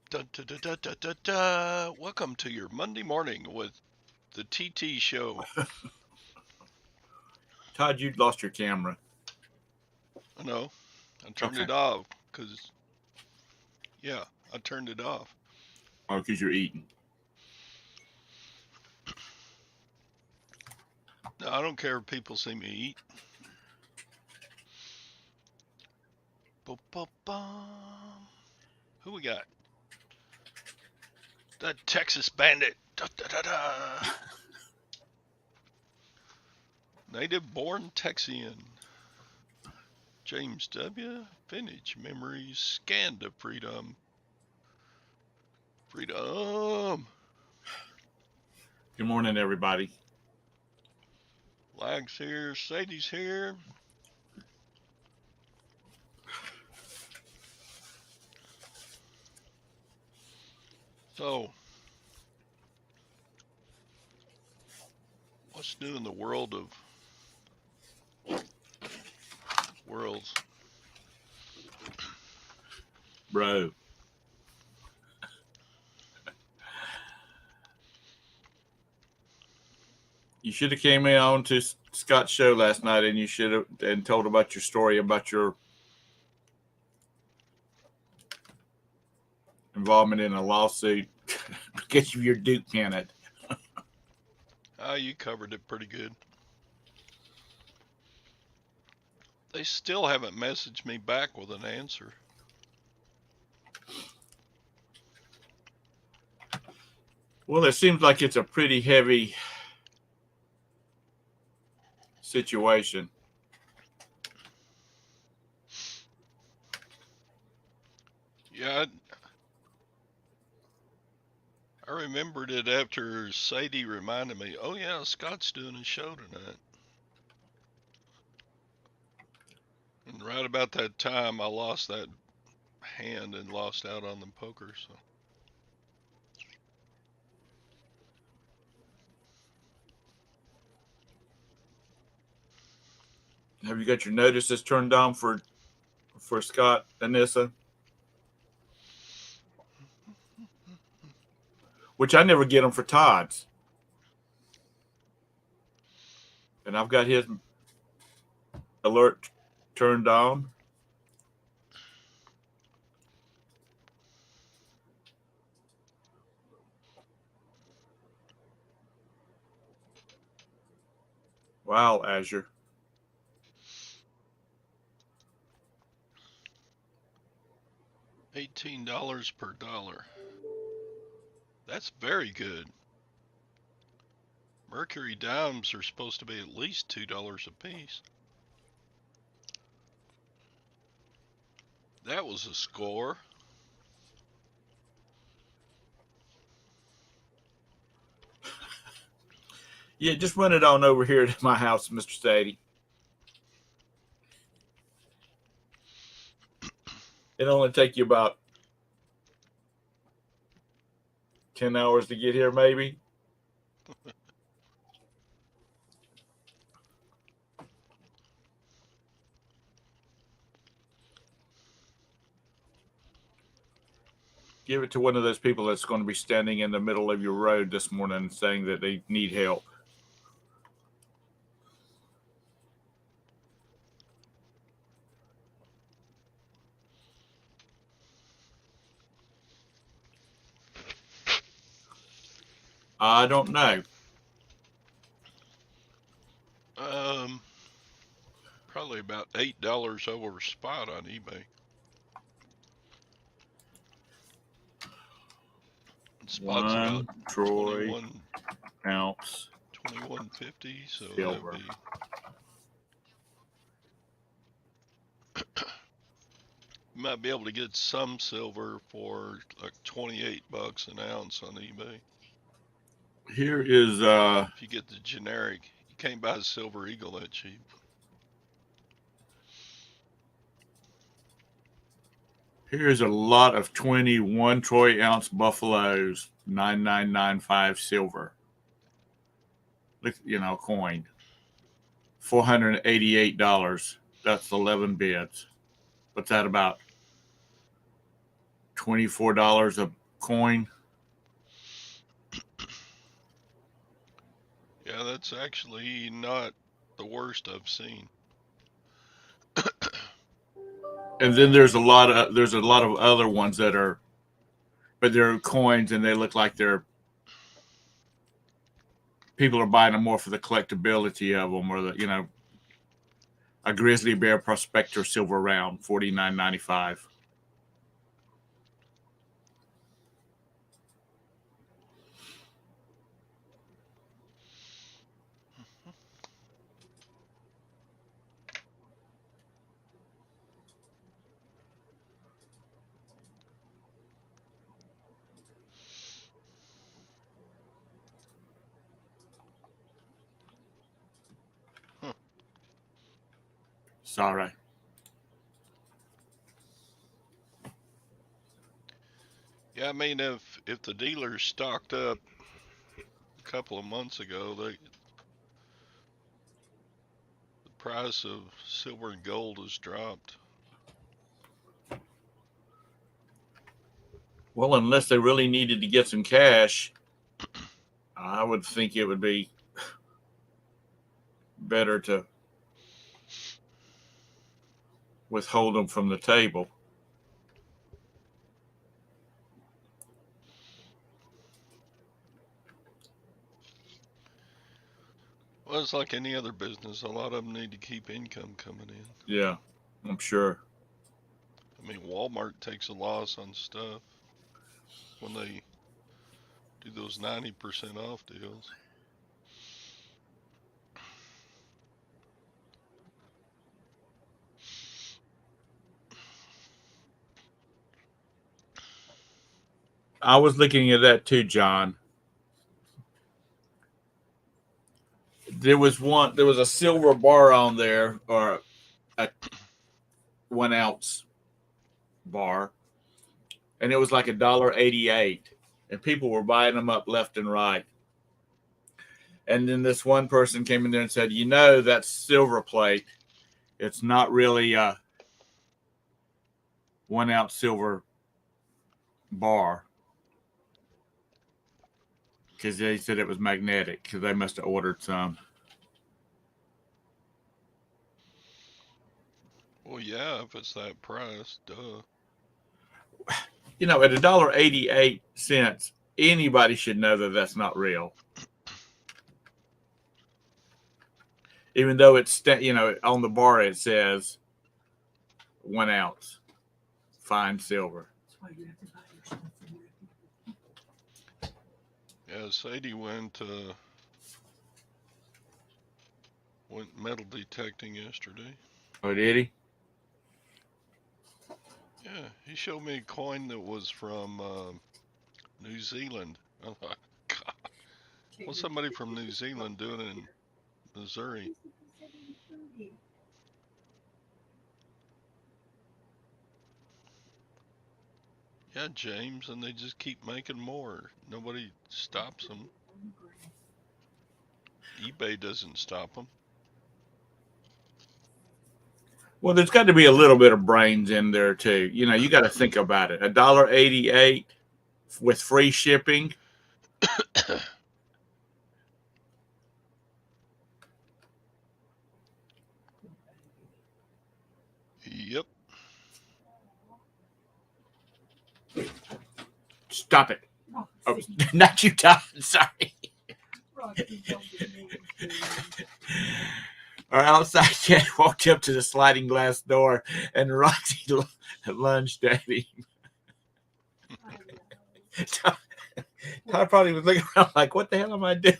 Dun, dun, dun, dun, dun, dun, dun. Welcome to your Monday morning with the TT show. Todd, you lost your camera. No, I turned Okay. it off because, yeah, I turned it off. Oh, because you're eating. No, I don't care if people see me eat. Ba-ba-bum. Who we got? The Texas Bandit. Da, da, da, da. Native born Texian. James W. Vintage Memories. Scan to Freedom. Freedom. Good morning, everybody. Lag's here. Sadie's here. So, what's new in the world of worlds? Bro. You should have came in on to Scott's show last night and you should have and told about your story about your involvement in a lawsuit because of your Duke pennant. You covered it pretty good. They still haven't messaged me back with an answer. Well, it seems like it's a pretty heavy situation. Yeah, I remembered it after Sadie reminded me, oh yeah, Scott's doing a show tonight. And right about that time, I lost that hand and lost out on the poker. So Have you got your notices turned on for Scott, Anissa? Which I never get them for Todd's. And I've got his alert turned on. Wow, Azure. $18 per dollar. That's very good. Mercury dimes are supposed to be at least $2 a piece. That was a score. Yeah, just run it on over here to my house, Mr. Sadie. It'll only take you about 10 hours to get here, maybe. Give it to one of those people that's going to be standing in the middle of your road this morning saying that they need help. I don't know. Probably about $8 over spot on eBay. Spot's about One Troy 21 ounce 2150, so that would silver. be you might be able to get some silver for like $28 an ounce on eBay. Here is If you get the generic, you can't buy a Silver Eagle that cheap. here's a lot of 21 Troy ounce buffaloes, 9995 silver. Look, coined. $488. That's 11 bids. What's that about? $24 a coin. Yeah, that's actually not the worst I've seen. And then there's a lot of other ones that are, but they're coins and they look like they're people are buying them more for the collectability of them, or the a grizzly bear prospector silver round, $49.95. Huh. Sorry. Yeah, I mean, if the dealers stocked up a couple of months ago, the price of silver and gold has dropped. Well, unless they really needed to get some cash, I would think it would be better to withhold them from the table. Well, it's like any other business. A lot of them need to keep income coming in. Yeah, I'm sure. I mean, Walmart takes a loss on stuff when they do those 90% off deals. I was looking at that too, John. There was a silver bar on there, or a 1 ounce bar, and it was like $1.88, and people were buying them up left and right. And then this one person came in there and said, that's silver plate. It's not really a 1 ounce silver bar, because they said it was magnetic, because they must have ordered some. Well, yeah, if it's that price, duh. At $1.88, anybody should know that that's not real. Even though it's on the bar it says 1 ounce fine silver. Yeah, Sadie went metal detecting yesterday. Oh, did he? Yeah, he showed me a coin that was from New Zealand. I thought, God, what's somebody from New Zealand doing in Missouri? Yeah, James, and they just keep making more. Nobody stops them. eBay doesn't stop them. Well, there's got to be a little bit of brains in there too. You got to think about it. $1.88 with free shipping. Yep. Stop it. Oh, not you, Todd. Sorry. Our outside cat walked up to the sliding glass door, and Roxy lunged at him. Todd probably was looking around like, what the hell am I doing?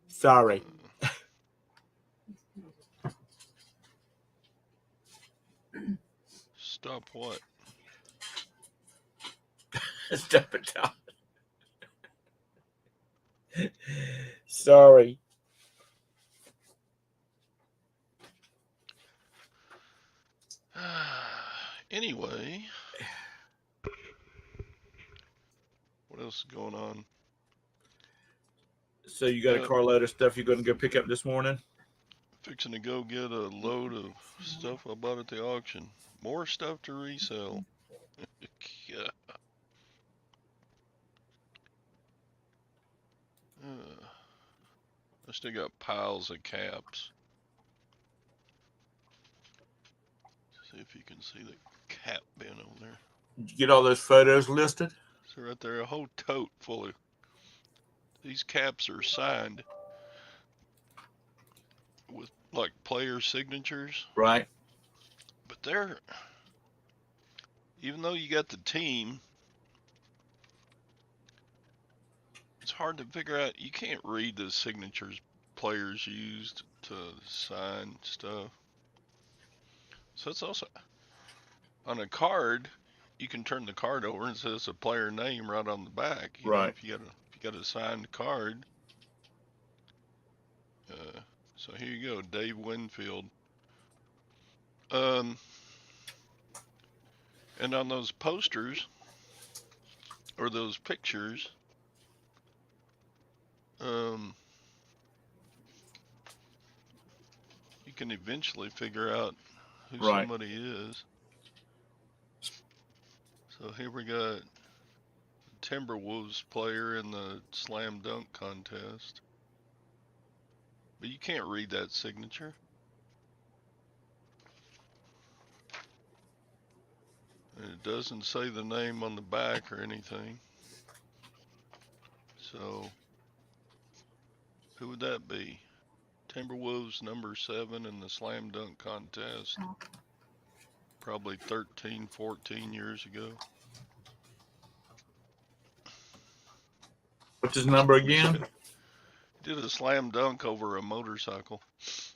Sorry. Stop what? Stop it, Todd. Sorry. Anyway, what else is going on? So you got a carload of stuff you're going to go pick up this morning? Fixing to go get a load of stuff I bought at the auction. More stuff to resell. Yeah. I still got piles of caps. See if you can see the cap bin over there. Did you get all those photos listed? So right there, a whole tote full of these caps are signed with like player signatures. Right. But they're, even though you got the team, it's hard to figure out. You can't read the signatures players used to sign stuff. So it's also on a card. You can turn the card over and it says a player name right on the back. You know, Right. if you got a signed card. So here you go, Dave Winfield. And on those posters or those pictures, you can eventually figure out who somebody is. So here we got Timberwolves player in the slam dunk contest. But you can't read that signature. And it doesn't say the name on the back or anything. So who would that be? Timberwolves number 7 in the slam dunk contest. Probably 13, 14 years ago. What's his number again? Did a slam dunk over a motorcycle.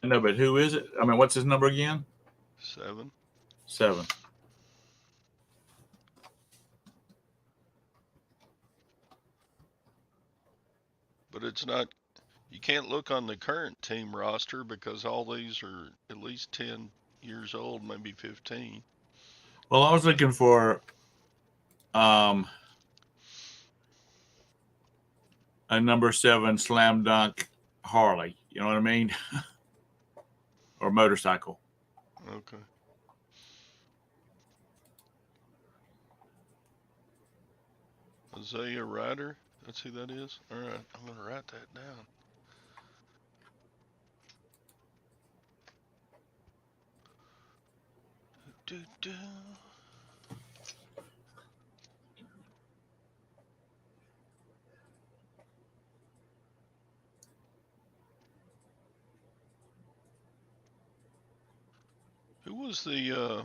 No, but who is it? I mean, what's his number again? 7. 7. But it's not, you can't look on the current team roster because all these are at least 10 years old, maybe 15. Well, I was looking for a number 7 slam dunk Harley. You know what I mean? Or motorcycle. Okay. Isaiah Ryder, that's who that is? All right, I'm going to write that down. Who was the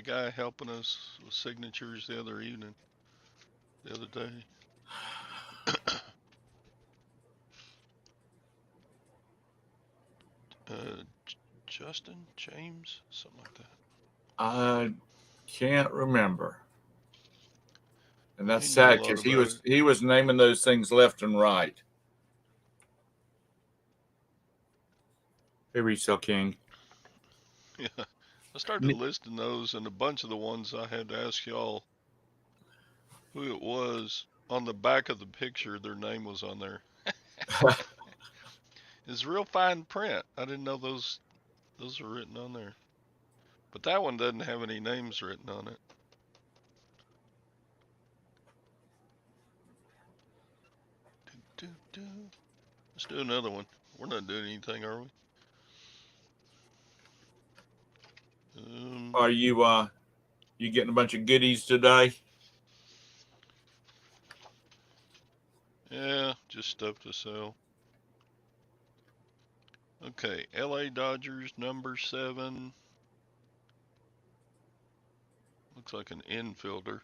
guy helping us with signatures the other evening, the other day? Justin James, something like that. I can't remember, and that's He sad because he was naming those things left and right. Hey, Resale King. Yeah, I started listing those, and a bunch of the ones I had to ask y'all who it was. On the back of the picture, their name was on there. It's real fine print. I didn't know those were written on there. But that one doesn't have any names written on it. Let's do another one. We're not doing anything, are we? Are you getting a bunch of goodies today? Yeah, just stuff to sell. Okay, LA Dodgers number 7. Looks like an infielder.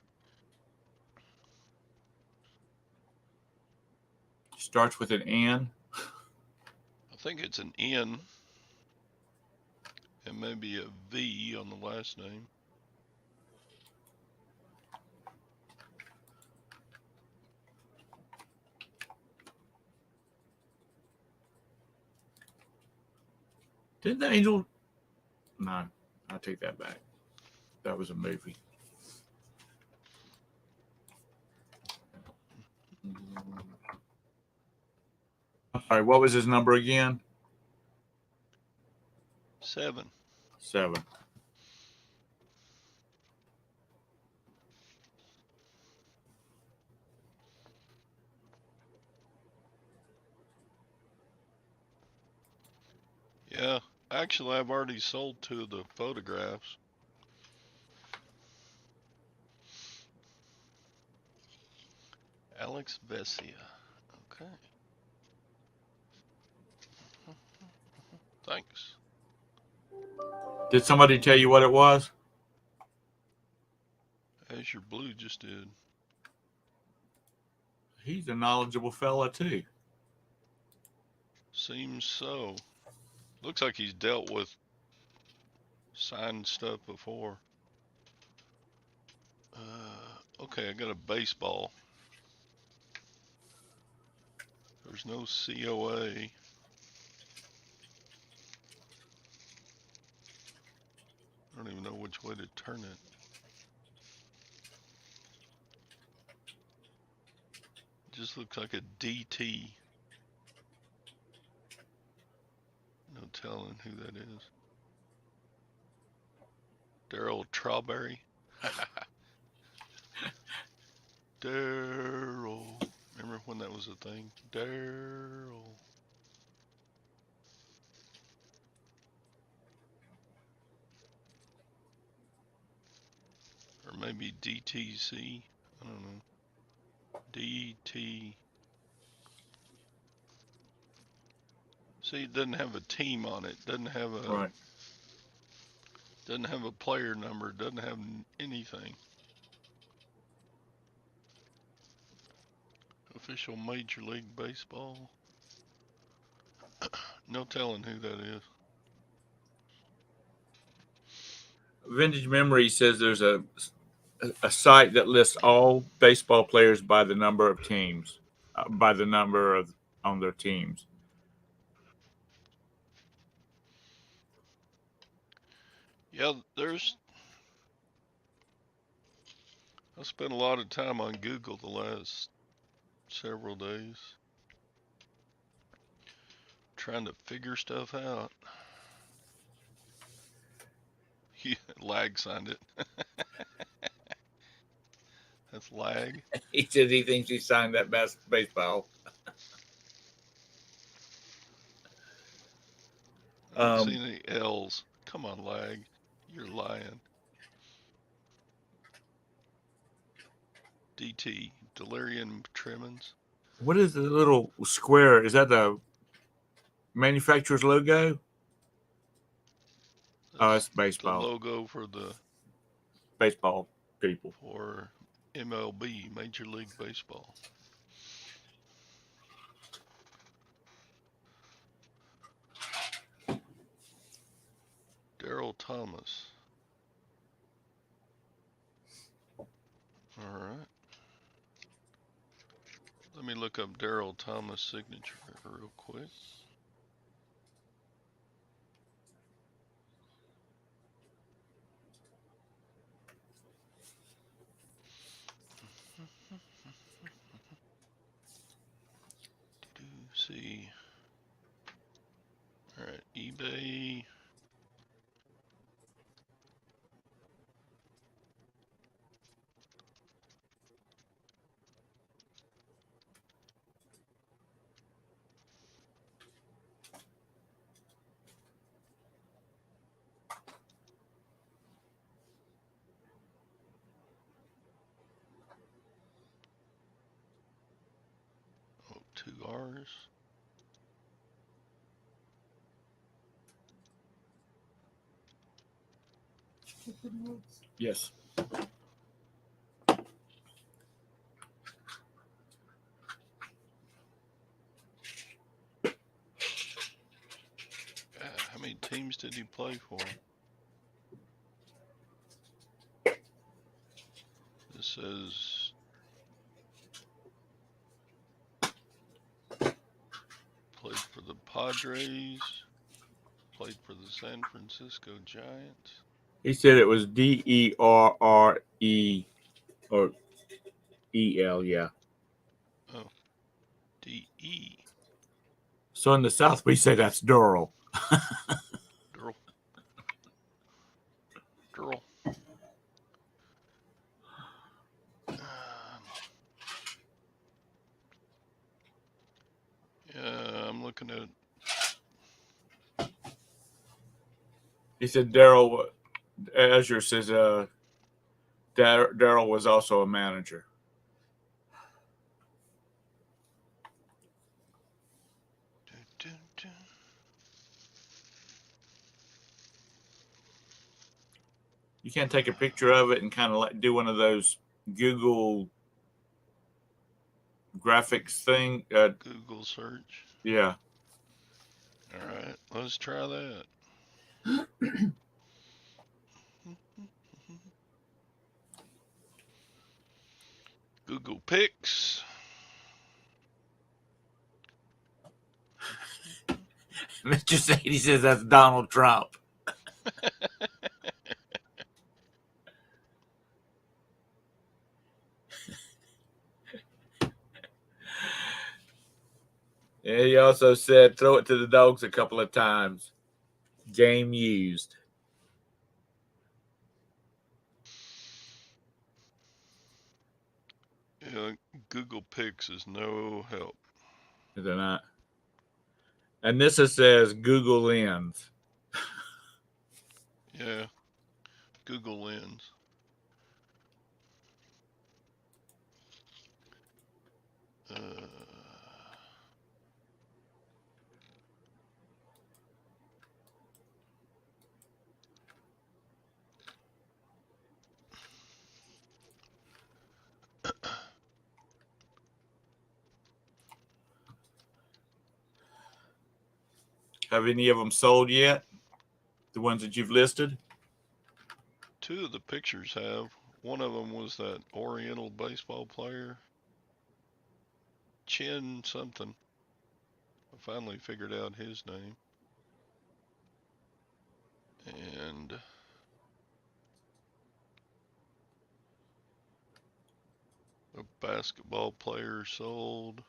Starts with an N. I think it's an N. And maybe a V on the last name. Didn't the Angel? No, I take that back. That was a movie. All right, what was his number again? 7. 7. Yeah, actually, I've already sold 2 of the photographs. Alex Vesia. Okay. Thanks. Did somebody tell you what it was? Azure Blue just did. He's a knowledgeable fella too. Seems so. Looks like he's dealt with signed stuff before. Okay, I got a baseball. There's no COA. I don't even know which way to turn it. Just looks like a DT. No telling who that is. Daryl Strawberry. Daryl. Remember when that was a thing? Daryl. Or maybe DTC. I don't know. DT. See, it doesn't have a team on it. Doesn't have a Right. Doesn't have a player number. Doesn't have anything. Official Major League Baseball. No telling who that is. Vintage Memory says there's a site that lists all baseball players by the number of teams, by the number of on their teams. Yeah, I spent a lot of time on Google the last several days trying to figure stuff out. Lag signed it. That's lag. He says he thinks he signed that baseball. I don't see any L's. Come on, lag. You're lying. DT, Delirium Tremens. What is the little square? Is that the manufacturer's logo? Oh, it's The baseball. logo for the Baseball people. for MLB, Major League Baseball. Daryl Thomas. All right. Let me look up Daryl Thomas' signature real quick. See. All right, eBay. Oh, 2 R's. Yes. How many teams did he play for? This says played for the Padres, played for the San Francisco Giants. He said it was DERRE or EL, yeah. Oh, DE. So in the South, we say that's Durrell. Durrell. Girl. Yeah, I'm looking at. He said Daryl Azure says Daryl was also a manager. You can't take a picture of it and kind of like do one of those Google graphics thing. Google search. Yeah. All right, let's try that. Google Pics. Mr. Sadie says that's Donald Trump. And he also said throw it to the dogs a couple of times. Game used. Yeah, Google Pics is no help. Is it not? And this says Google Lens. Yeah, Google Lens. Uh, Have any of them sold yet? The ones that you've listed? two of the pictures have. One of them was that Oriental baseball player, Chin something. I finally figured out his name. And a basketball player sold.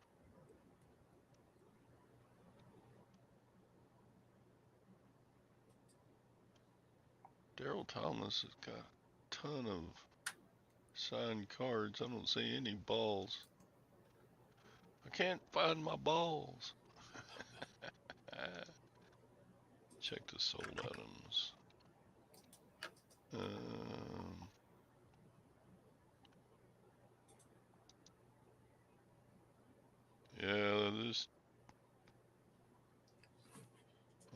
Daryl Thomas has got a ton of signed cards. I don't see any balls. I can't find my balls. Check the sold items. Um, yeah, this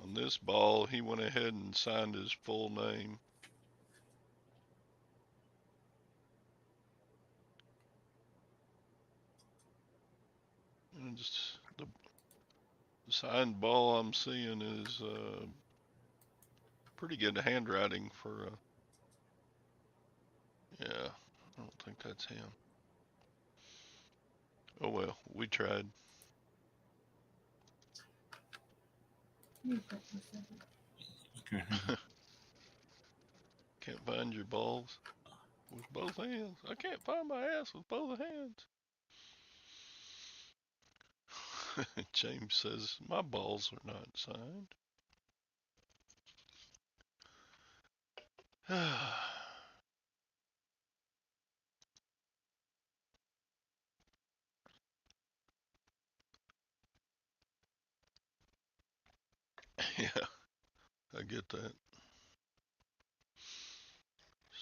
on this ball, he went ahead and signed his full name. And just the signed ball I'm seeing is pretty good handwriting for. Yeah, I don't think that's him. Oh well, we tried. Can't find your balls with both hands. I can't find my ass with both hands. James says my balls are not signed. Yeah, I get that.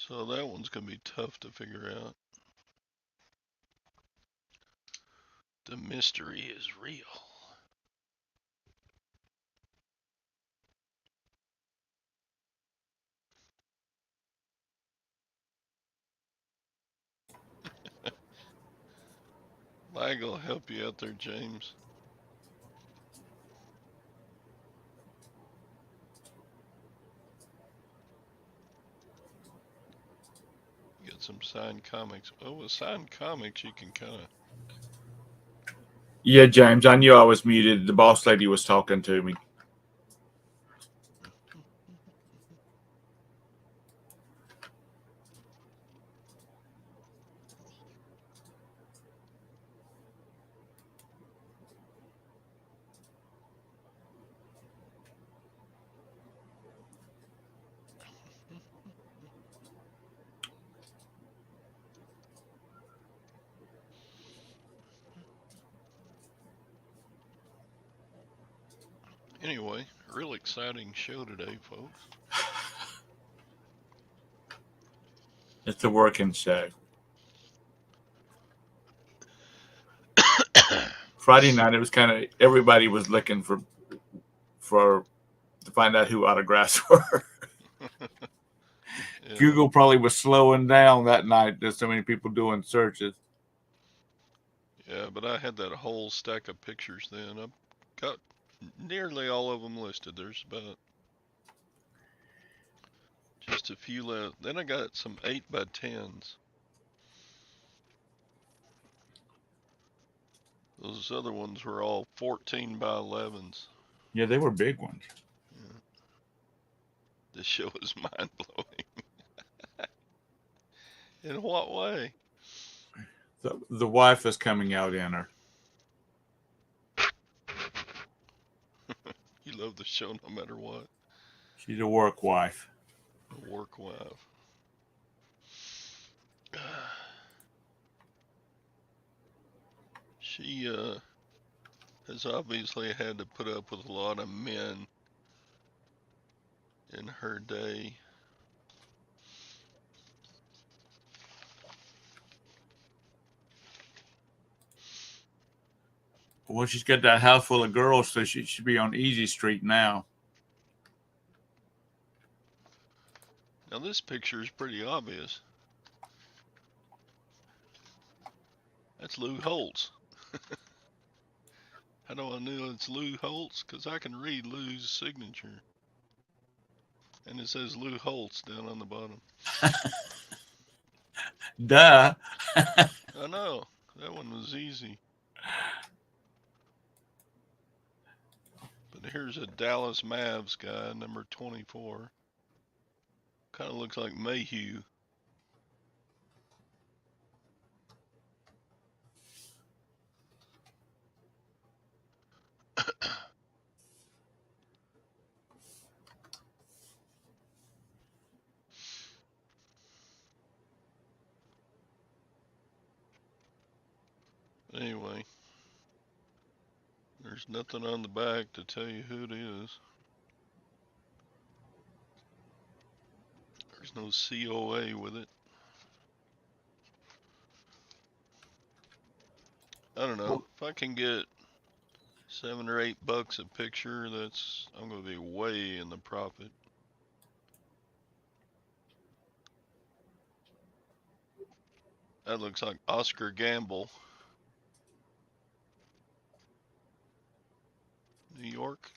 So that one's gonna be tough to figure out. The mystery is real. Lag will help you out there, James. You got some signed comics. Oh, with signed comics, you can kind of. Yeah, James, I knew I was muted. The boss lady was talking to me. Anyway, real exciting show today, folks. It's a working show. Friday night, it was kind of everybody was looking for to find out who autographs were. Yeah, Google probably was slowing down that night. There's so many people doing searches. yeah, but I had that whole stack of pictures then. I've got nearly all of them listed. There's about just a few left. Then I got some 8x10s. Those other ones were all 14x11s. Yeah, they were big ones. Yeah, this show is mind blowing. In what way? The wife is coming out in her. You love the show no matter what. She's a work wife. A work wife. She has obviously had to put up with a lot of men in her day. Well, she's got that house full of girls, so she should be on Easy Street now. Now this picture is pretty obvious. That's Lou Holtz. How do I know it's Lou Holtz? Because I can read Lou's signature. And it says Lou Holtz down on the bottom. Duh. I know. That one was easy. But here's a Dallas Mavs guy, number 24. Kind of looks like Mayhew. Anyway, there's nothing on the back to tell you who it is. There's no COA with it. I don't know. If I can get $7 or $8 a picture, I'm gonna be way in the profit. That looks like Oscar Gamble, New York.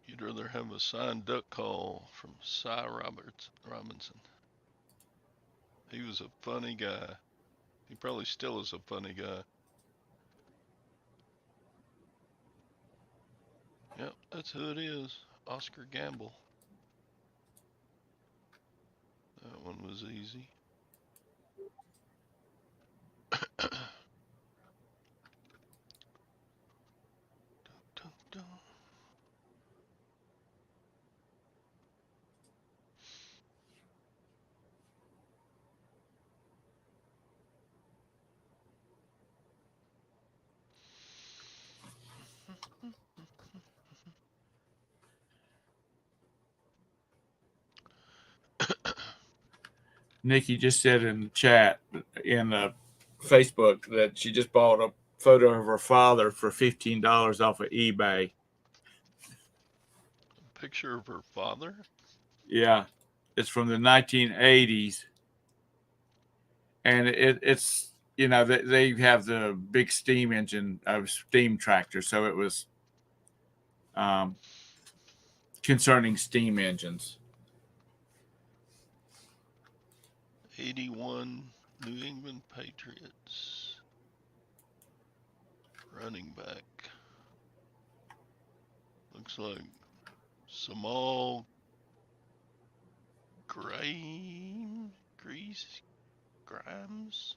You'd rather have a signed duck call from Cy Robinson. He was a funny guy. He probably still is a funny guy. Yep, that's who it is. Oscar Gamble. That one was easy. Dun, dun. Nikki just said in the chat in Facebook that she just bought a photo of her father for $15 off of eBay. A picture of her father? Yeah, it's from the 1980s, and it's they have the big steam engine of steam tractor, so it was um, concerning steam engines. 81 New England Patriots. Running back. Looks like Small grease grimes.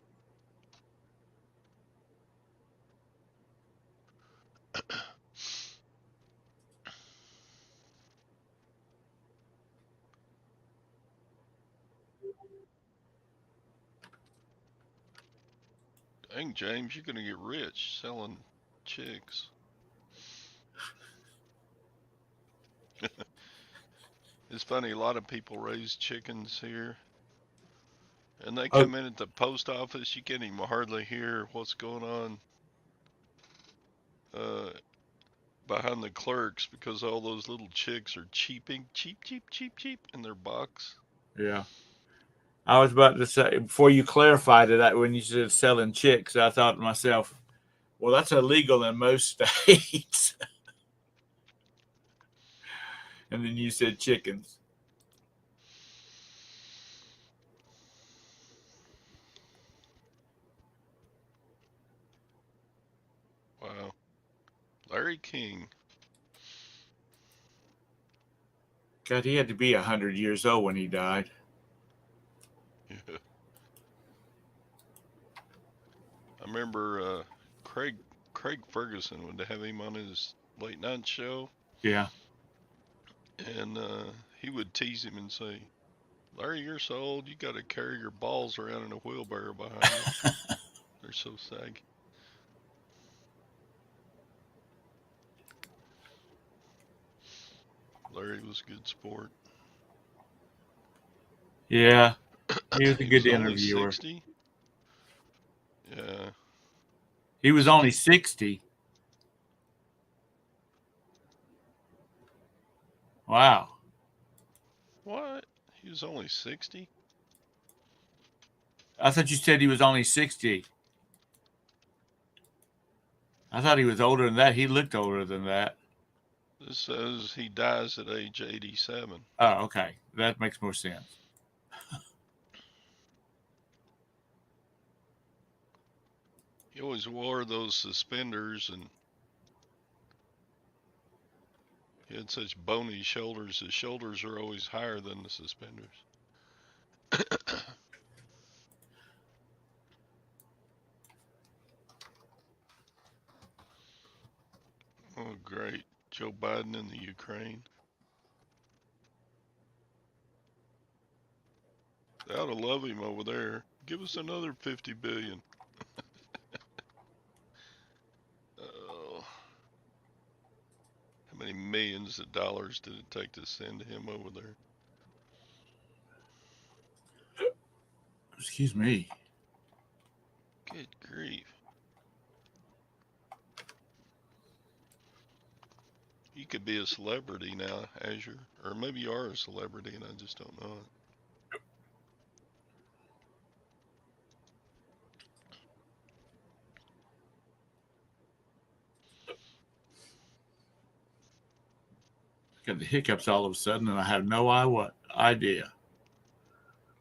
Dang, James, you're gonna get rich selling chicks. It's funny, a lot of people raise chickens here, and they Oh, come in at the post office. You can't even hardly hear what's going on uh, behind the clerks because all those little chicks are cheaping, cheap in their box. yeah. I was about to say before you clarified it, when you said selling chicks, I thought to myself, well, that's illegal in most states. And then you said chickens. Wow. Larry King. God, he had to be 100 years old when he died. Yeah. I remember Craig Ferguson would have him on his late night show, Yeah. and he would tease him and say, "Larry, you're so old, you got to carry your balls around in a wheelbarrow behind you. They're so saggy." Larry was a good sport. Yeah. He was a He good was only interviewer. 60. Yeah, He was only 60. 60. Wow. What? He was only 60? I thought you said he was only 60. I thought he was older than that. He looked older than that. This says he dies at age 87. Oh, okay. That makes more sense. He always wore those suspenders, and he had such bony shoulders. His shoulders are always higher than the suspenders. Oh, great. Joe Biden in the Ukraine. They ought to love him over there. Give us another 50 billion. Oh, how many millions of dollars did it take to send him over there? Excuse me. Good grief. You could be a celebrity now, Azure. Or maybe you are a celebrity and I just don't know it. Got the hiccups all of a sudden, and I have no idea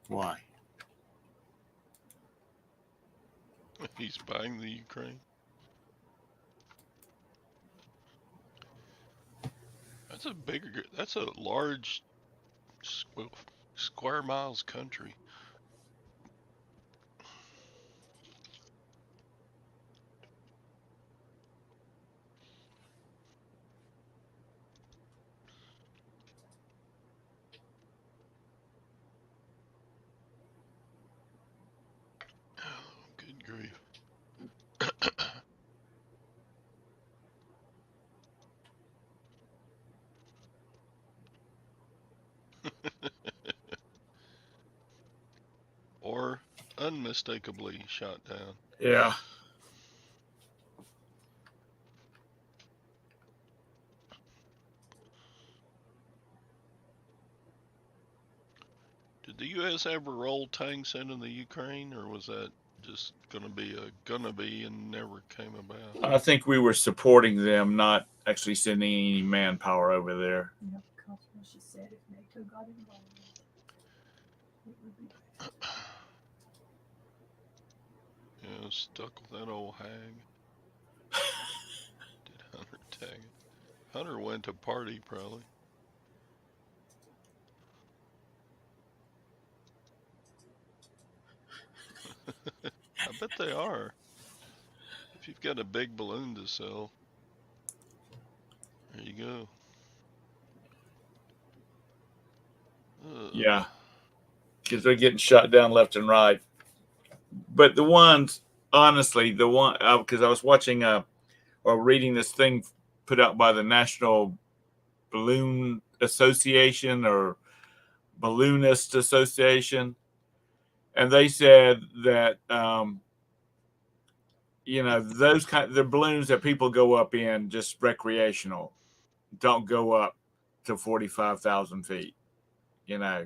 why. He's buying the Ukraine. That's a large square miles country. Oh, good grief. Or unmistakably shot down. Yeah. Did the U.S. ever roll tanks into the Ukraine, or was that just gonna be and never came about? I think we were supporting them, not actually sending any manpower over there. She said if NATO got involved, it would be bad. Yeah, stuck with that old hag. Did Hunter tag it? Hunter went to party probably. bet they are. If you've got a big balloon to sell, there you go. Yeah, because they're getting shot down left and right. But the ones, honestly, the one because I was watching or reading this thing put out by the National Balloon Association or Balloonist Association, and they said that those the balloons that people go up in just recreational don't go up to 45,000 feet. You know,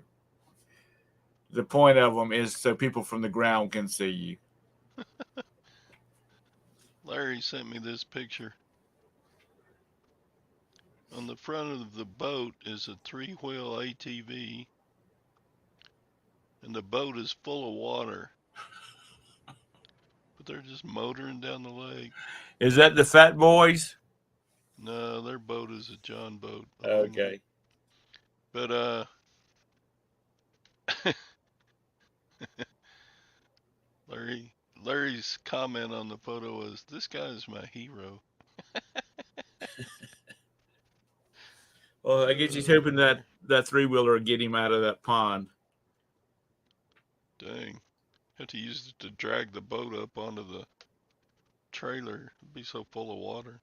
the point of them is so people from the ground can see you. Larry sent me this picture. On the front of the boat is a 3-wheel ATV, and the boat is full of water. But they're just motoring down the lake. Is that the Fat Boys? No, their boat is a John boat. Okay. But Larry's comment on the photo was, "This guy is my hero." Well, I guess he's hoping that 3-wheeler will get him out of that pond. Dang. Have to use it to drag the boat up onto the trailer. It'd be so full of water.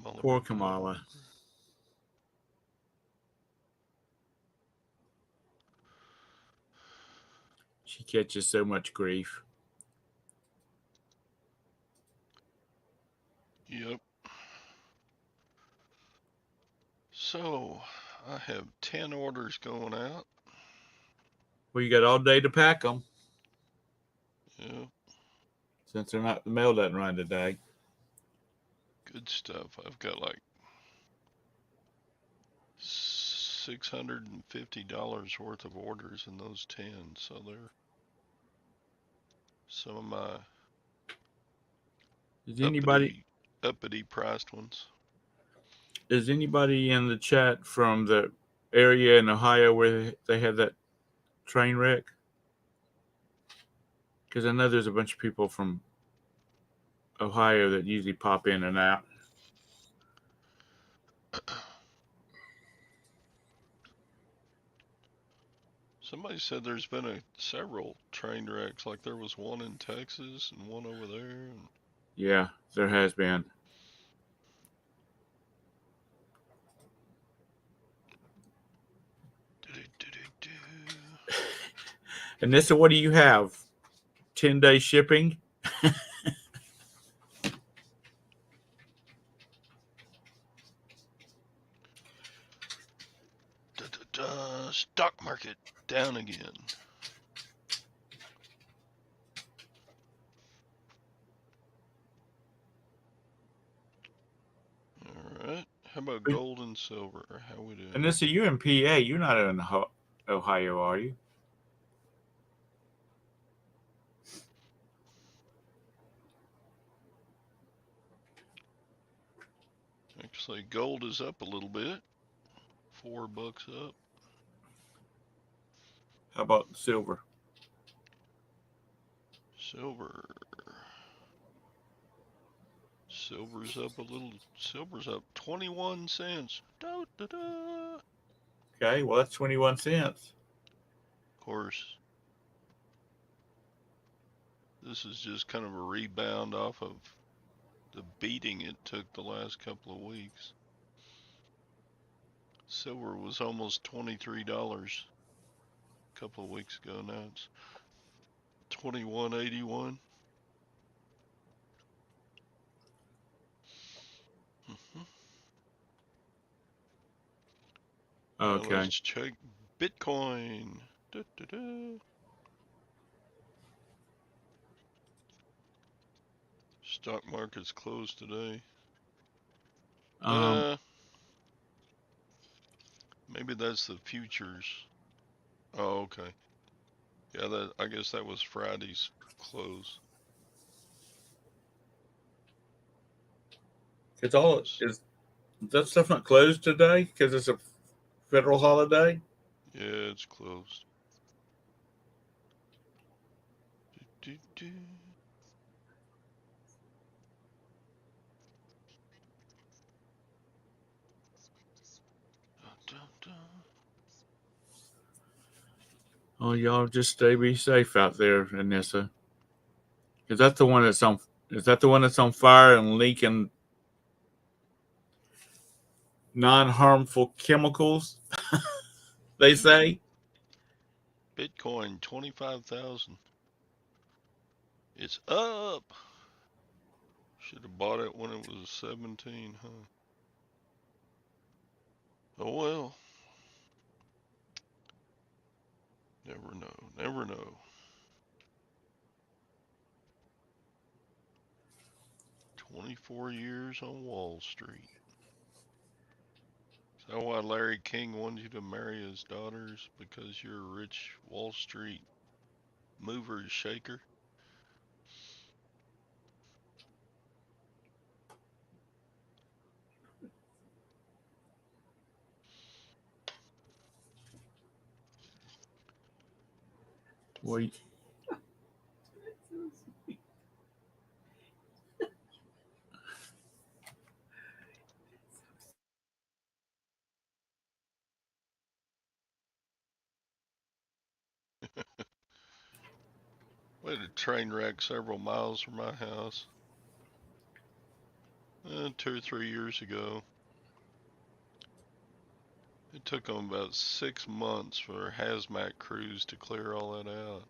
Kamala. Poor Kamala. She catches so much grief. Yep. So, I have 10 orders going out. Well, you got all day to pack them. Yeah. Since they're not, the mail doesn't run today. Good stuff. I've got like $650 worth of orders in those 10. So they're some of my Is anybody uppity priced ones. is anybody in the chat from the area in Ohio where they had that train wreck? Because I know there's a bunch of people from Ohio that usually pop in and out. Somebody said there's been several train wrecks, like there was one in Texas and one over there. Yeah, there has been. And this, what do you have? 10-day shipping? Stock market down again. All right. How about gold and silver? How we doing? And this, you in PA? You're not in Ohio, are you? Actually, gold is up a little bit. $4 up. How about silver? Silver's up a little. Silver's up 21 cents. Da, da, da. Okay, well, that's 21 cents. Of course, this is just kind of a rebound off of the beating it took the last couple of weeks. Silver was almost $23 a couple of weeks ago. Now it's 21.81. Okay. Let's check Bitcoin. Da, da, da. Stock market's closed today. Maybe that's the futures. Oh, okay. Yeah, that I guess that was Friday's close. It's all is that stuff not closed today because it's a federal holiday? Yeah, it's closed. Do, do, do. Dun, dun, dun. Oh, y'all just be safe out there, Anissa. Is that the one that's on? Is that the one that's on fire and leaking non-harmful chemicals? They say. Bitcoin 25,000. It's up. Should have bought it when it was 17, huh? Oh well. Never know. Never know. 24 years on Wall Street. Is that why Larry King wanted you to marry his daughters? Because you're a rich Wall Street mover and shaker? Wait. We had a train wreck several miles from my house 2 or 3 years ago. It took them about 6 months for hazmat crews to clear all that out.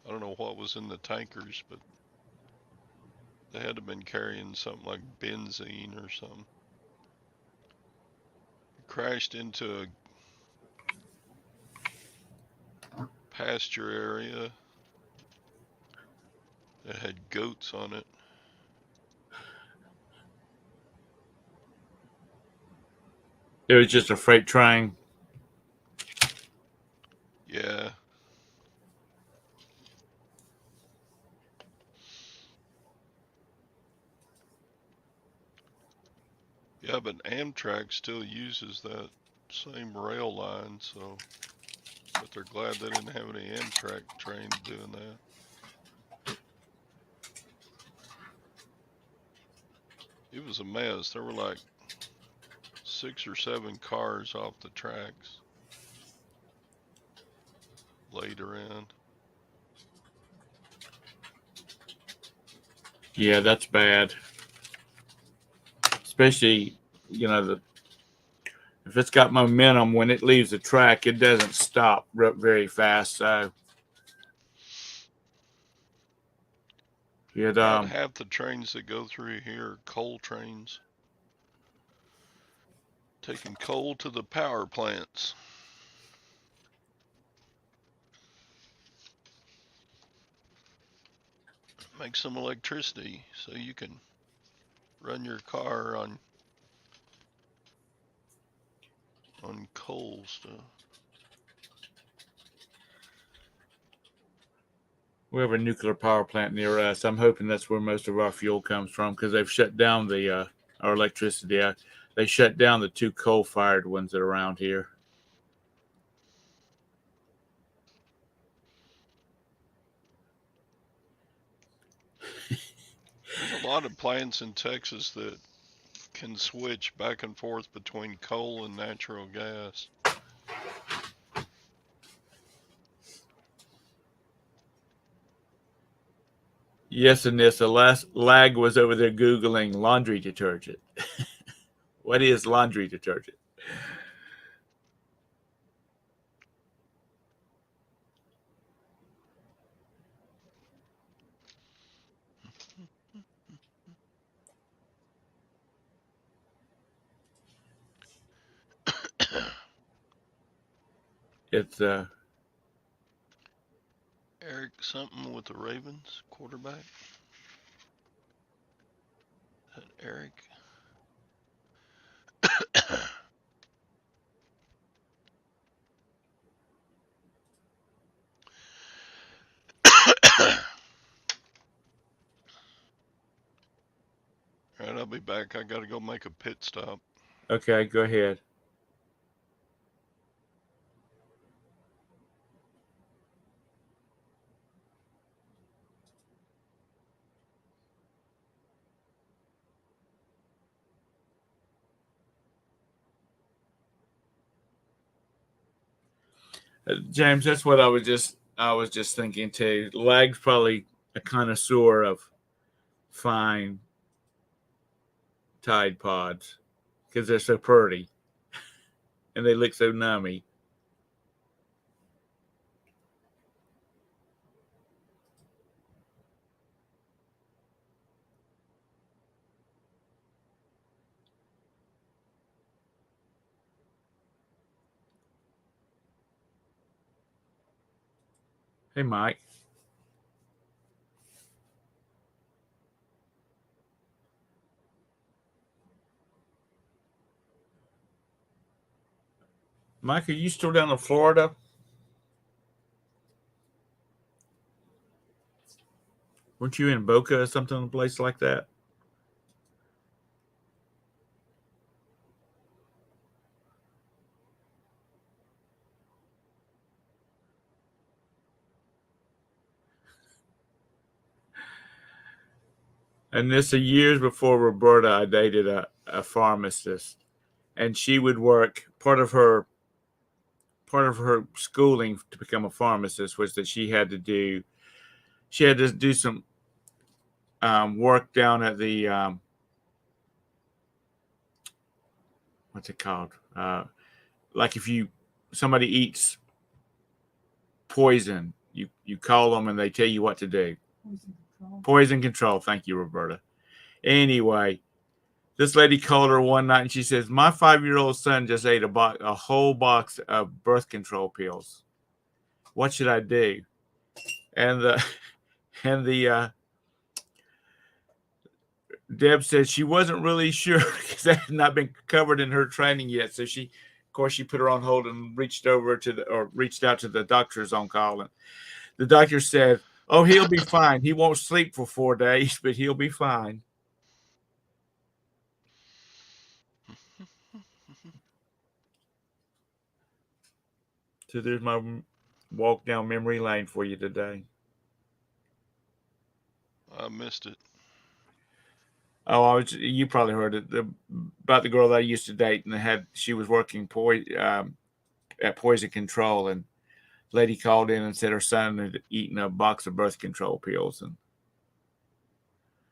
I don't know what was in the tankers, but they had to have been carrying something like benzene or something. It crashed into a pasture area that had goats on it. It was just a freight train. Yeah. Yeah, but Amtrak still uses that same rail line, so but they're glad they didn't have any Amtrak trains doing that. It was a mess. There were like 6 or 7 cars off the tracks laid around. Yeah, that's bad. Especially, you know, if it's got momentum when it leaves the track, it doesn't stop very fast. So it About half the trains that go through here are coal trains, taking coal to the power plants. Make some electricity so you can run your car on coal stuff. we have a nuclear power plant near us. I'm hoping that's where most of our fuel comes from because they've shut down our electricity. They shut down the 2 coal-fired ones that are around here. There's a lot of plants in Texas that can switch back and forth between coal and natural gas. Yes, and this the last lag was over there googling laundry detergent. What is laundry detergent? It's Eric something with the Ravens quarterback. Is that Eric? be back. I got to go make a pit stop. Okay, go ahead. James, that's what I was just thinking too. Lag's probably a connoisseur of fine Tide Pods because they're so pretty and they look so nummy. Hey, Mike. Mike, are you still down in Florida? Weren't you in Boca or something, a place like that? And this is years before Roberta. I dated a pharmacist, and she would work. Part of her schooling to become a pharmacist was that she had to do some work down at the what's it called? Like if somebody eats poison, you call them and they tell you what to do. Poison control. Poison control. Thank you, Roberta. Anyway, this lady called her one night and she says, "My 5-year-old son just ate a whole box of birth control pills. What should I do?" And the and the Deb said she wasn't really sure because that had not been covered in her training yet. So of course, she put her on hold and reached out to the doctors on call. And the doctor said, "Oh, he'll be fine. He won't sleep for 4 days, but he'll be fine." So there's my walk down memory lane for you today. I missed it. Oh, you probably heard it about the girl that I used to date, and she was working at Poison Control, and lady called in and said her son had eaten a box of birth control pills, and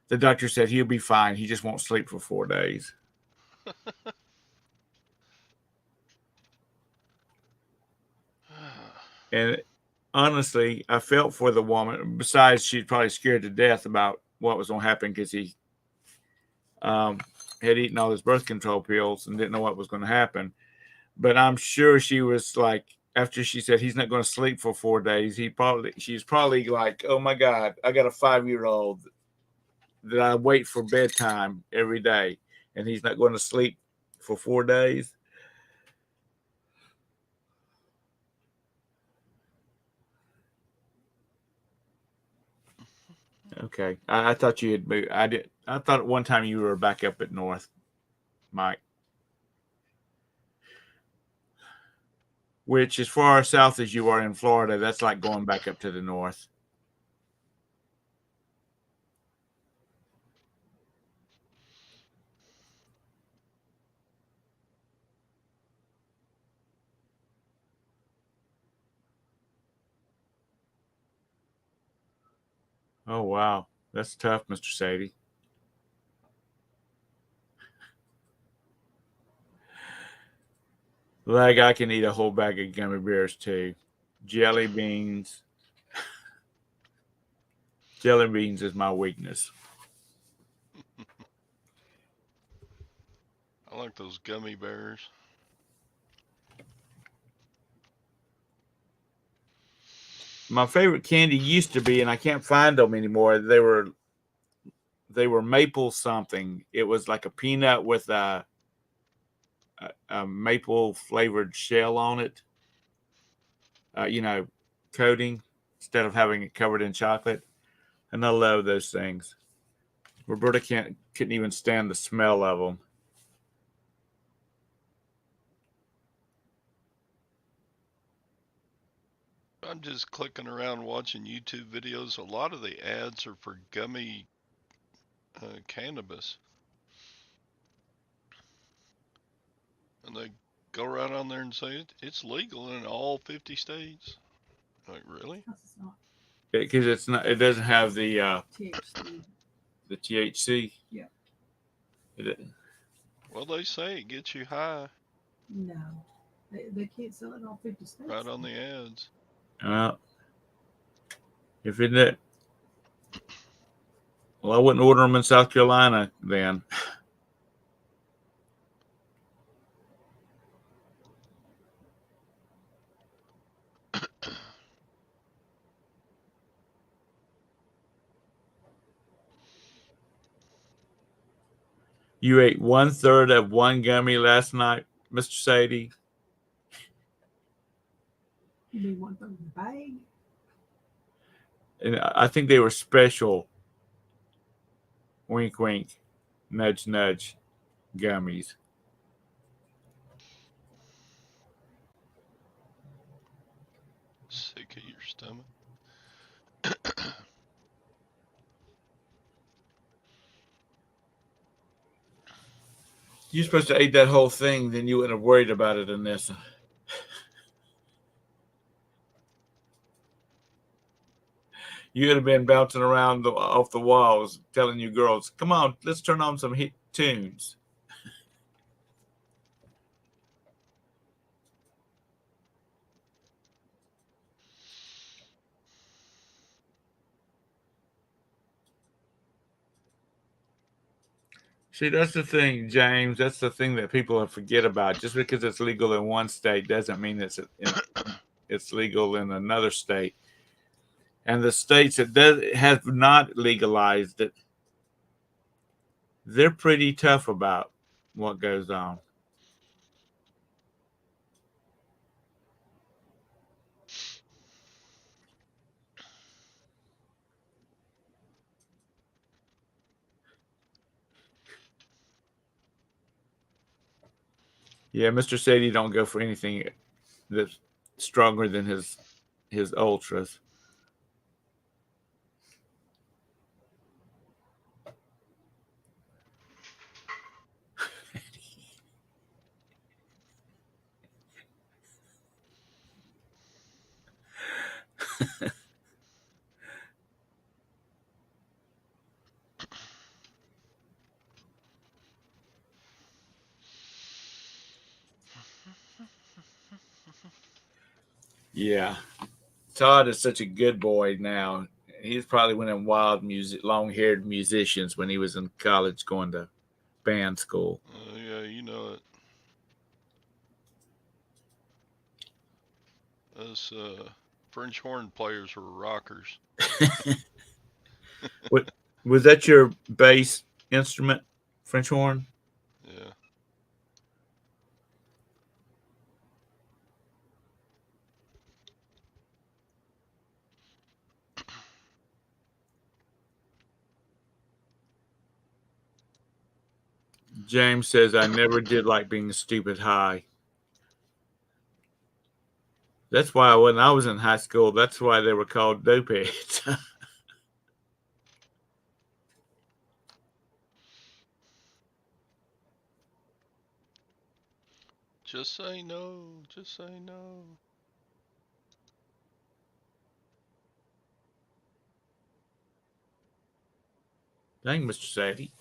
the doctor said he'll be fine. He just won't sleep for 4 days. And honestly, I felt for the woman. Besides, she's probably scared to death about what was going to happen because he had eaten all his birth control pills and didn't know what was going to happen. But I'm sure she was like, after she said he's not going to sleep for 4 days, she's probably like, "Oh my God, I got a 5-year-old that I wait for bedtime every day, and he's not going to sleep for 4 days." Okay, I thought you had moved. I did. I thought at one time you were back up at North, Mike, which as far south as you are in Florida, that's like going back up to the north. Oh wow, that's tough, Mr. Sadie. Like I can eat a whole bag of gummy bears too. Jelly beans. Jelly beans is my weakness. I like those gummy bears. My favorite candy used to be, and I can't find them anymore. They were maple something. It was like a peanut with a maple flavored shell on it. You know, coating instead of having it covered in chocolate. And I love those things. Roberta couldn't even stand the smell of them. I'm just clicking around watching YouTube videos. A lot of the ads are for gummy cannabis. And they go right on there and say it's legal in all 50 states. Like, really? Plus it's not Because it's not. It doesn't have the THC. THC. Yeah. Well, they say it gets you high No. They can't sell it in all 50 states. right on the ads. If it, well, I wouldn't order them in South Carolina then. You ate 1/3 of one gummy last night, Mr. Sadie. You mean 1/3 of the bag? And I think they were special. Wink, wink, nudge, nudge, gummies. Sick of your stomach. You're supposed to eat that whole thing, then you wouldn't have worried about it, Anissa. You would have been bouncing around off the walls, telling you girls, "Come on, let's turn on some hit tunes." See, that's the thing, James. That's the thing that people forget about. Just because it's legal in one state doesn't mean it's legal in another state. And the states that have not legalized it, they're pretty tough about what goes on. Yeah, Mr. Sadie don't go for anything that's stronger than his ultras. Yeah. Todd is such a good boy now. He's probably one of them wild long-haired musicians when he was in college going to band school. Yeah, you know it. Us French horn players were rockers. What was that your bass instrument, French horn? Yeah. James says, I never did like being stupid high. That's why when I was in high school, that's why they were called dopeheads. Just say no. Just say no. Dang, Mr. Sadie.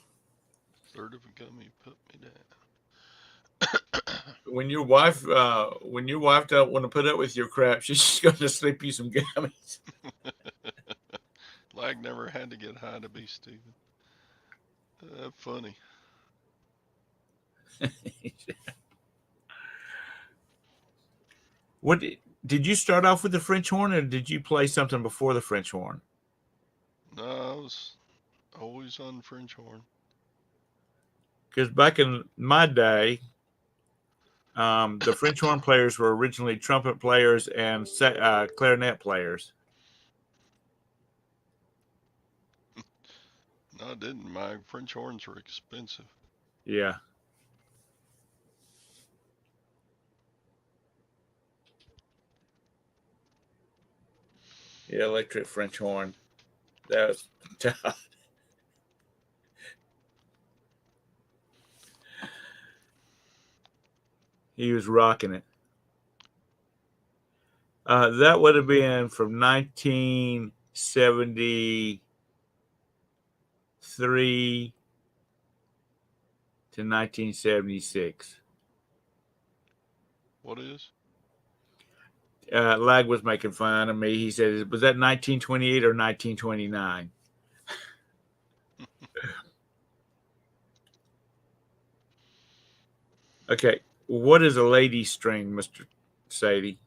Third of a gummy put me down. When your wife don't want to put up with your crap, she's just going to slip you some gummies. Lag never had to get high to be stupid. Funny. What did you start off with the French horn, or did you play something before the French horn? No, I was always on French horn. Because back in my day, the French horn players were originally trumpet players and clarinet players. No, I didn't. My French horns were expensive. Yeah. Yeah, electric French horn. That was tough. He was rocking it. That would have been from 1973 to 1976. What is? Lag was making fun of me. He said, "Was that 1928 or 1929?" Okay, what is a lady string, Mr. Sadie?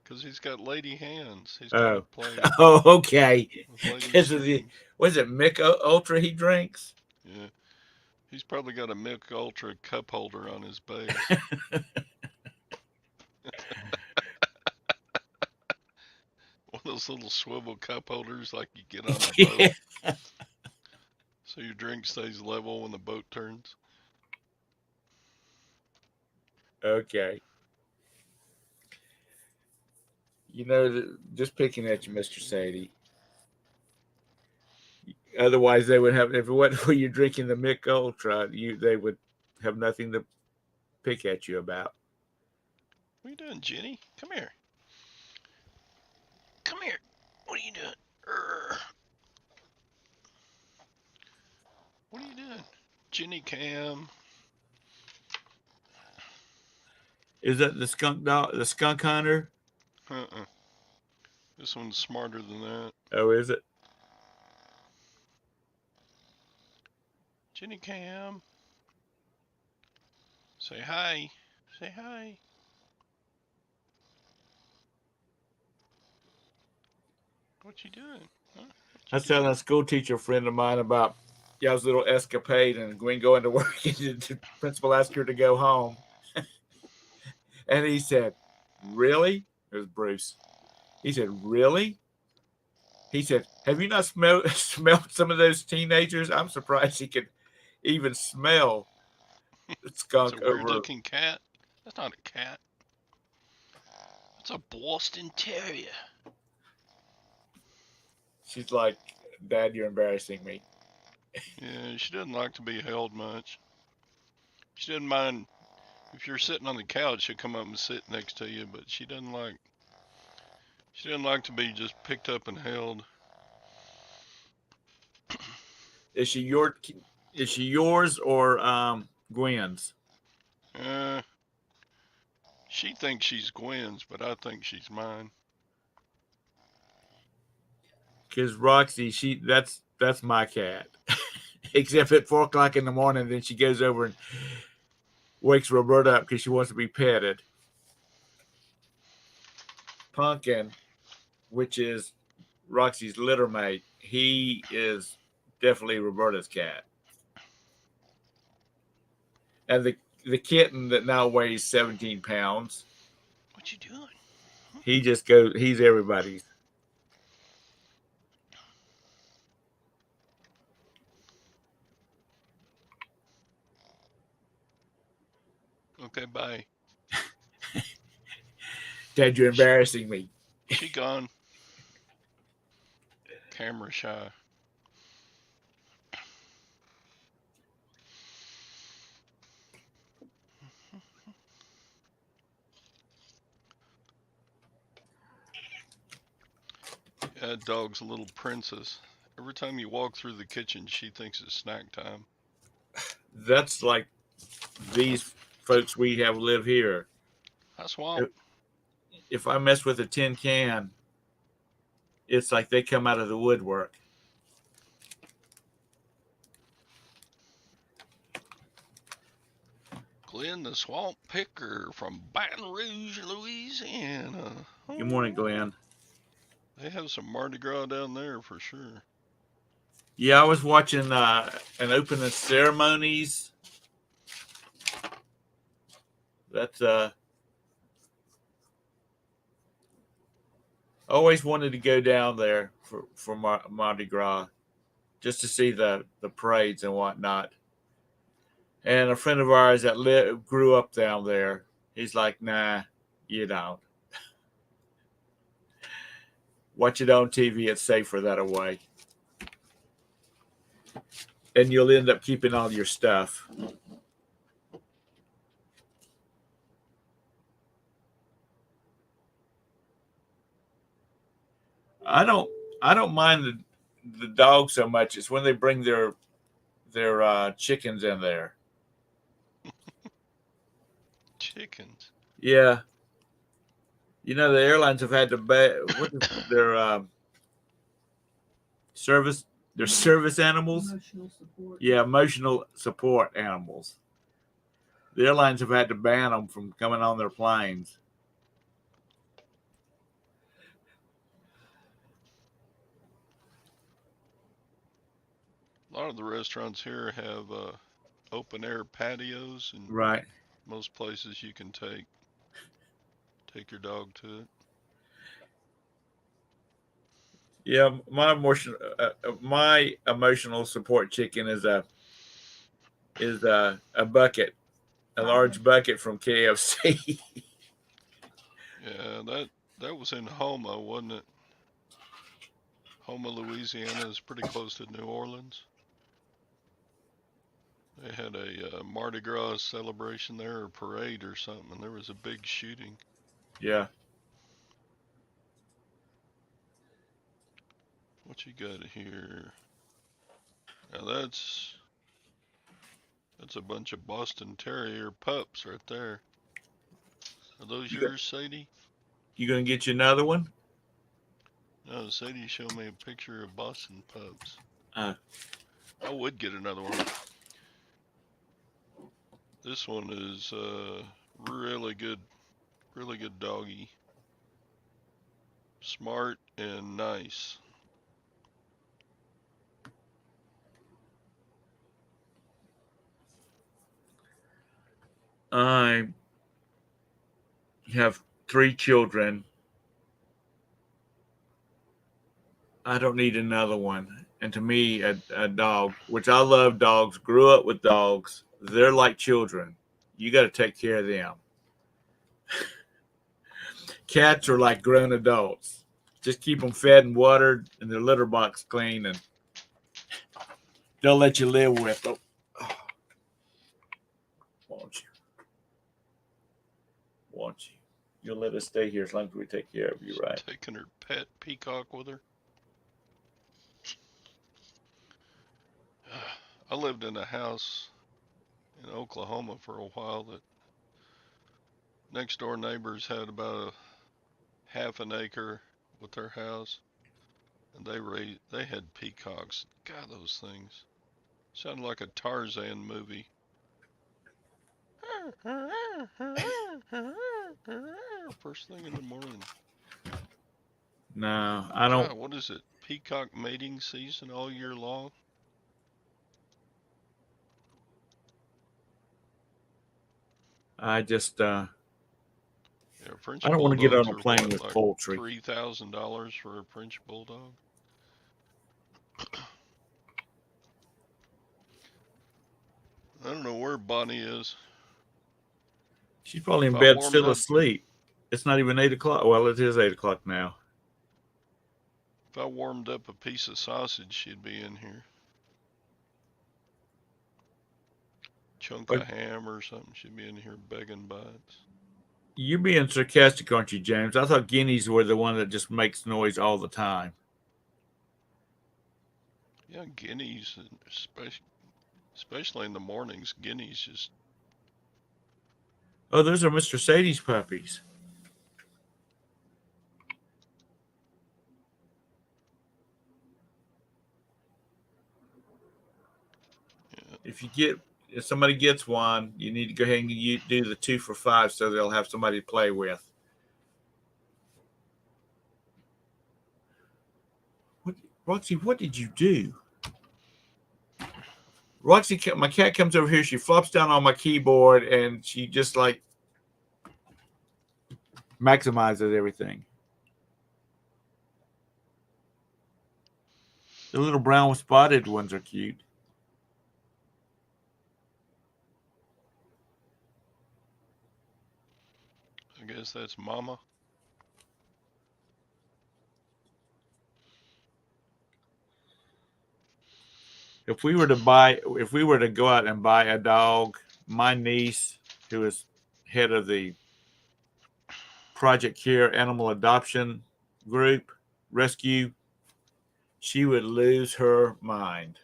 Because he's got lady hands. He's trying to Oh, play oh, okay. with lady Because of the strings. was it Mick Ultra he drinks? Yeah. He's probably got a Milk Ultra cup holder on his bass. One of those little swivel cup holders like you get on a boat. Yeah. So your drink stays level when the boat turns. Okay. You know, just picking at you, Mr. Sadie. Otherwise, they would have. If it wasn't for you drinking the Mick Ultra, they would have nothing to pick at you about. What are you doing, Jenny? Come here. Come here. What are you doing? What are you doing? Jenny Cam. Is that the skunk dog, the skunk hunter? Uh-uh. This one's smarter than that. Oh, is it? Jenny Cam. Say hi. Say hi. What you doing? Huh? What I you was telling a doing? school teacher friend of mine about y'all's little escapade and Gwen going to work and the principal asked her to go home. And he said, "Really?" It was Bruce. He said, "Really?" He said, "Have you not smelled some of those teenagers? I'm surprised he could even smell the It's a skunk weird over." looking cat. That's not a cat. It's a Boston Terrier. She's like, "Dad, you're embarrassing me." Yeah, she doesn't like to be held much. She doesn't mind if you're sitting on the couch, she'll come up and sit next to you, but she doesn't like to be just picked up and held. Is she your? Is she yours or Gwen's? Uh, she thinks she's Gwen's, but I think she's mine. Because Roxy, that's my cat. Except at 4 o'clock in the morning, then she goes over and wakes Roberta up because she wants to be petted. Pumpkin, which is Roxy's litter mate, he is definitely Roberta's cat. And the kitten that now weighs 17 pounds, What you doing? he's everybody's. Okay, bye. Dad, you're She, embarrassing me. she gone. Camera shy. Yeah, that dog's a little princess. Every time you walk through the kitchen, she thinks it's snack time. That's like these folks we have live here. Hi, Swamp. If, if I mess with a tin can, it's like they come out of the woodwork. Glenn the Swamp Picker from Baton Rouge, Louisiana. Good morning, Oh, Glenn. they have some Mardi Gras down there for sure. Yeah, I was watching an opening ceremonies. That's Always wanted to go down there for Mardi Gras just to see the parades and whatnot. And a friend of ours that grew up down there, he's like, nah, you don't. Watch it on TV. It's safer that way. And you'll end up keeping all your stuff. I don't mind the dog so much. It's when they bring their chickens in there. Chickens. Yeah. You know, the airlines have had to their service animals. Emotional support. Yeah, emotional support animals. The airlines have had to ban them from coming on their planes. A lot of the restaurants here have open air patios, and Right. most places you can take your dog to it. Yeah, my emotional support chicken is a bucket, a large bucket from KFC. Yeah, that was in Houma, wasn't it? Houma, Louisiana is pretty close to New Orleans. They had a Mardi Gras celebration there, or parade or something, and there was a big shooting. Yeah. What you got here? Now that's a bunch of Boston Terrier pups right there. Are those yours, Sadie? You gonna get you another one? No, Sadie showed me a picture of Boston pups. Uh, I would get another one. This one is really good doggy. Smart and nice. I have 3 children. I don't need another one. And to me, a dog, which I love dogs, grew up with dogs. They're like children. You got to take care of them. Cats are like grown adults. Just keep them fed and watered and their litter box clean, and they'll let you live with them. Won't you? Won't you? You'll let us stay here as long as we take care of you, right? Taking her pet peacock with her. I lived in a house in Oklahoma for a while that next door neighbors had about a half an acre with their house, and they had peacocks. God, those things sounded like a Tarzan movie. First thing in the morning. No, I don't. God, what is it? Peacock mating season all year long? I just Yeah, French I don't want to get on bulldogs a are plane what, with like poultry. $3,000 for a French bulldog? I don't know where Bonnie is. She's probably in If I bed warmed still up, asleep. It's not even 8 o'clock. Well, it is 8 o'clock now. if I warmed up a piece of sausage, she'd be in here. Chunk But of ham or something, she'd be in here begging bites. you're being sarcastic, aren't you, James? I thought guineas were the one that just makes noise all the time. Yeah, guineas, especially in the mornings, guineas just. Oh, those are Mr. Sadie's puppies. Yeah. If somebody gets one, you need to go ahead and you do the 2 for $5 so they'll have somebody to play with. Roxy, what did you do? Roxy, my cat comes over here. She flops down on my keyboard and she just like maximizes everything. The little brown spotted ones are cute. I guess that's Mama. If we were to go out and buy a dog, my niece, who is head of the Project Care Animal Adoption Group Rescue, she would lose her mind.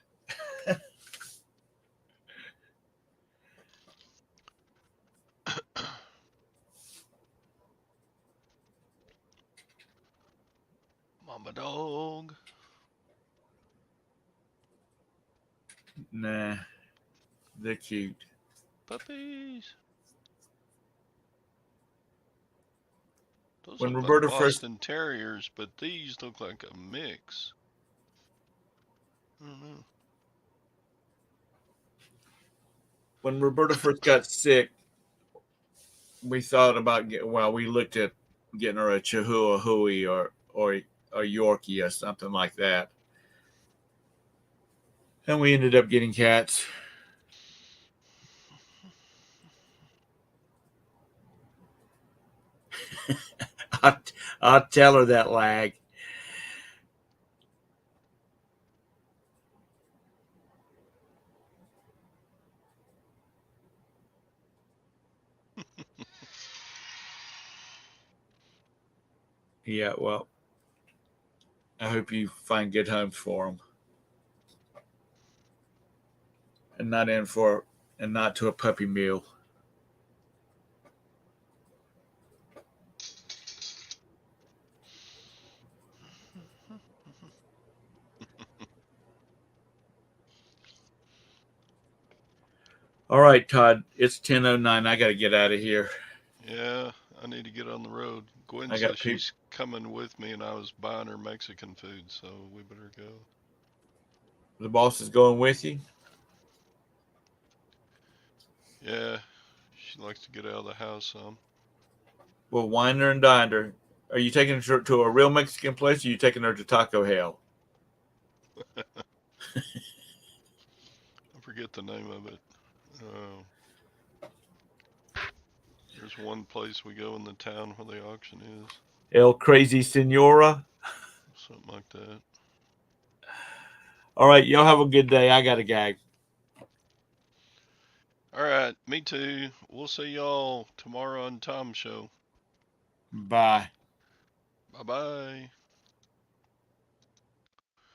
Mama dog. Nah, they're cute. Puppies. Those When look like Roberta first Boston Terriers, but these look like a mix. I don't know. when Roberta first got sick, we thought about we looked at getting her a Chihuahua Hui or a Yorkie or something like that, and we ended up getting cats. I'll tell her that, lag. Yeah, well, I hope you find good homes for them, and not to a puppy mill. All right, Todd. It's 10:09. I got to get out of here. Yeah, I need to get on the road. Gwen I says got people. she's coming with me, and I was buying her Mexican food, so we better go. The boss is going with you. Yeah, she likes to get out of the house some. Well, wine her and dine her. Are you taking her to a real Mexican place, or are you taking her to Taco Hell? I forget the name of it. There's one place we go in the town where the auction is. El Crazy Senora. Something like that. All right, y'all have a good day. I got a gag. All right, me too. We'll see y'all tomorrow on Tom's show. Bye. Bye bye.